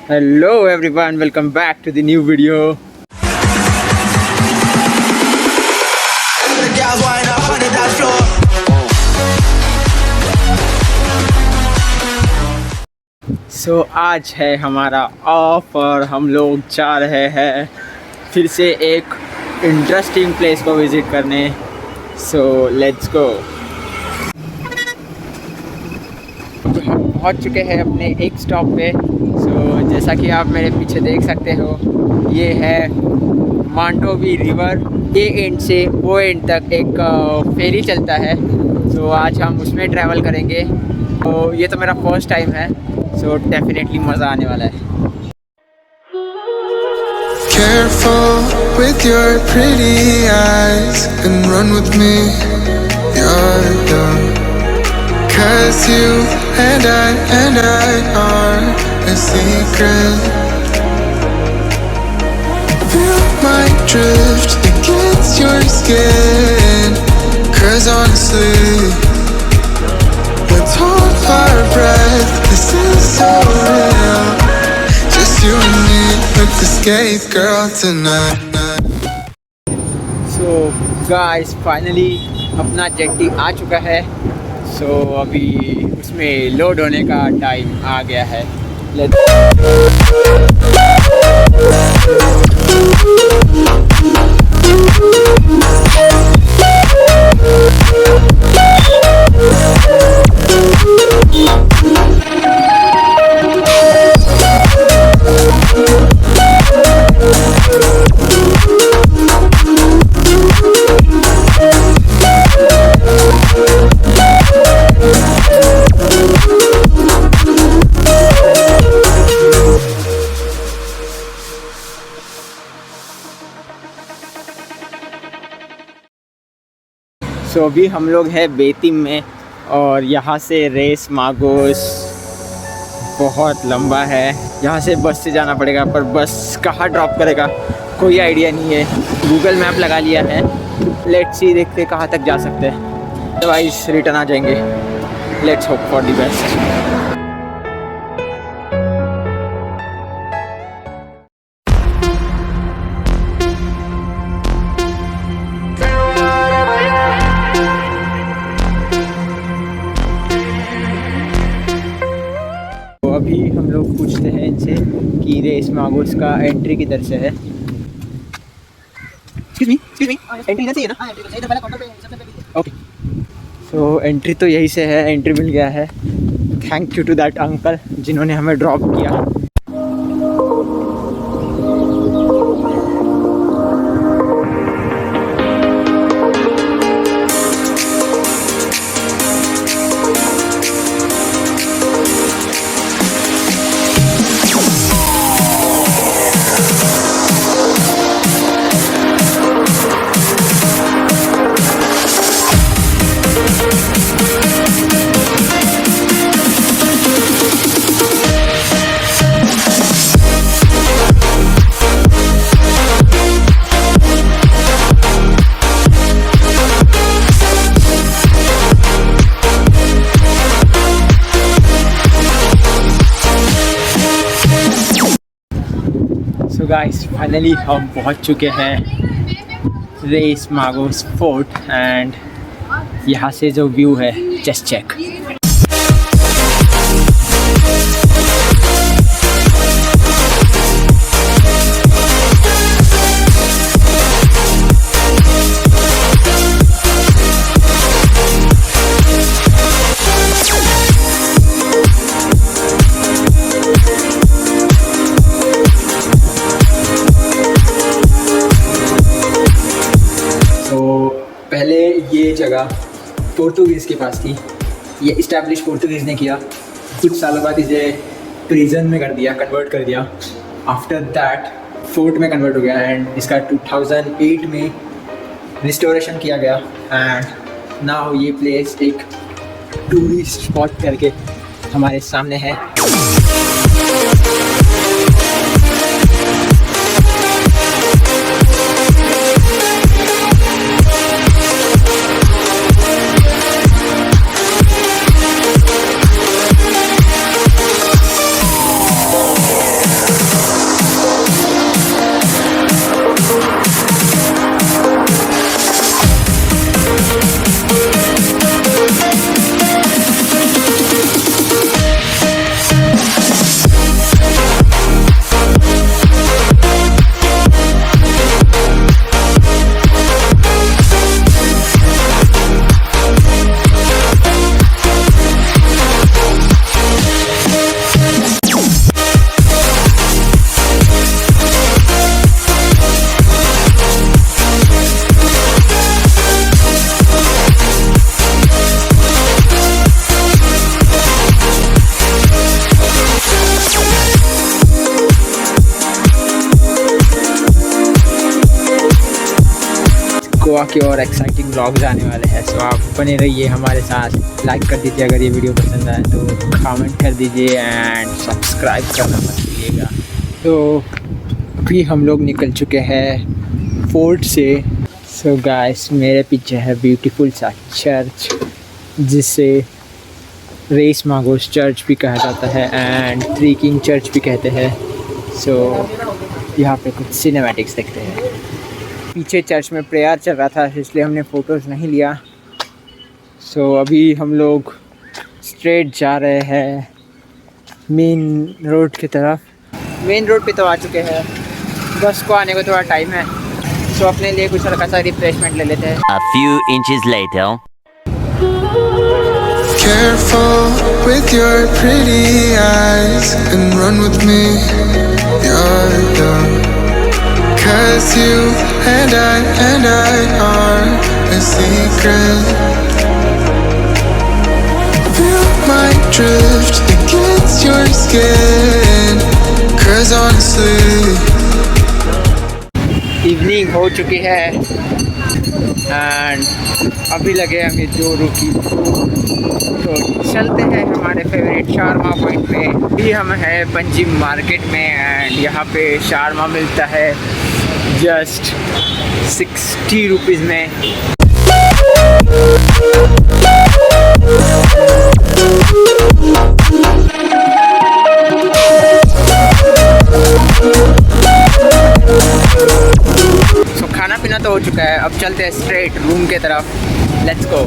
Hello everyone, welcome back to the new video. So आज है हमारा ऑफ और हम लोग जा रहे हैं फिर से एक इंटरेस्टिंग प्लेस को विज़िट करने. So let's go. हम पहुंच चुके हैं अपने एक स्टॉप पे. सो जैसा कि आप मेरे पीछे देख सकते हो, ये है मांडोवी रिवर. ये एंड से वो एंड तक एक फेरी चलता है. सो आज हम उसमें ट्रैवल करेंगे. तो ये तो मेरा फर्स्ट टाइम है, सो डेफिनेटली मज़ा आने वाला है. Careful with your pretty eyes and run with me, you're done. 'Cause you and I are a secret. Feel my drift against your skin. 'Cause honestly, let's hold our breath. This is so real. Just you and me, let's escape, girl, tonight. So guys, finally अपना jetty आ चुका है. सो अभी उसमें load होने का time आ गया है. सो अभी हम लोग हैं बेतिम में और यहाँ से रेस मागोस बहुत लंबा है. यहाँ से बस से जाना पड़ेगा, पर बस कहाँ ड्रॉप करेगा कोई आइडिया नहीं है. गूगल मैप लगा लिया है. लेट्स सी, देखते कहाँ तक जा सकते हैं. अदरवाइज रिटर्न आ जाएंगे. Let's hope for the best. अभी हम लोग पूछते हैं इनसे कि रेस मागोस का एंट्री किधर से है. एक्सक्यूज मी, एंट्री इधर से है ना? ओके. सो एंट्री तो यही से है. एंट्री मिल गया है. Thank you to that uncle जिन्होंने हमें ड्रॉप किया. सो गाइस, फाइनली हम पहुंच चुके हैं रेस मागोस फोर्ट एंड यहाँ से जो व्यू है, जस्ट चेक. पहले ये जगह पोर्टुगीज़ के पास थी. ये इस्टेब्लिश पोर्टुगीज़ ने किया. कुछ सालों बाद इसे प्रिजन में कर दिया, कन्वर्ट कर दिया. आफ्टर दैट फोर्ट में कन्वर्ट हो गया एंड इसका 2008 में रिस्टोरेशन किया गया. एंड नाउ ये प्लेस एक टूरिस्ट स्पॉट करके हमारे सामने है. गोवा के और एक्साइटिंग ब्लॉग्स आने वाले हैं। सो आप बने रहिए हमारे साथ। लाइक कर दीजिए अगर ये वीडियो पसंद आए तो, कमेंट कर दीजिए एंड सब्सक्राइब करना मत भूलिएगा। तो अभी हम लोग निकल चुके हैं फोर्ट से। सो गाइस, मेरे पीछे है ब्यूटीफुल सा चर्च जिसे रेस मागोस चर्च भी कहा जाता है एंड थ्री किंग चर्च भी कहते हैं। सो यहाँ पे कुछ सिनेमैटिक्स देखते हैं। पीछे चर्च में प्रेयर चल रहा था इसलिए हमने फ़ोटोज़ नहीं लिया। सो अभी हम लोग स्ट्रेट जा रहे हैं मेन रोड की तरफ। मेन रोड पे तो आ चुके हैं, बस को आने को थोड़ा टाइम है। सो अपने लिए कुछ हल्का सा रिफ्रेशमेंट ले लेते हैं। A few inches later. Careful with your pretty eyes and run with me, you're young. 'Cause you and I are a secret. Feel my drift against your skin. 'Cause honestly, evening हो चुकी है and अभी लगे हमें 2 रुकी। तो चलते हैं हमारे फेवरेट शारमा पॉइंट पे। अभी हम हैं पंजिम मार्केट में एंड यहाँ पे शारमा मिलता है जस्ट 60 रुपीज़ में। सो खाना पीना तो हो चुका है, अब चलते हैं स्ट्रेट रूम के तरफ। Let's go.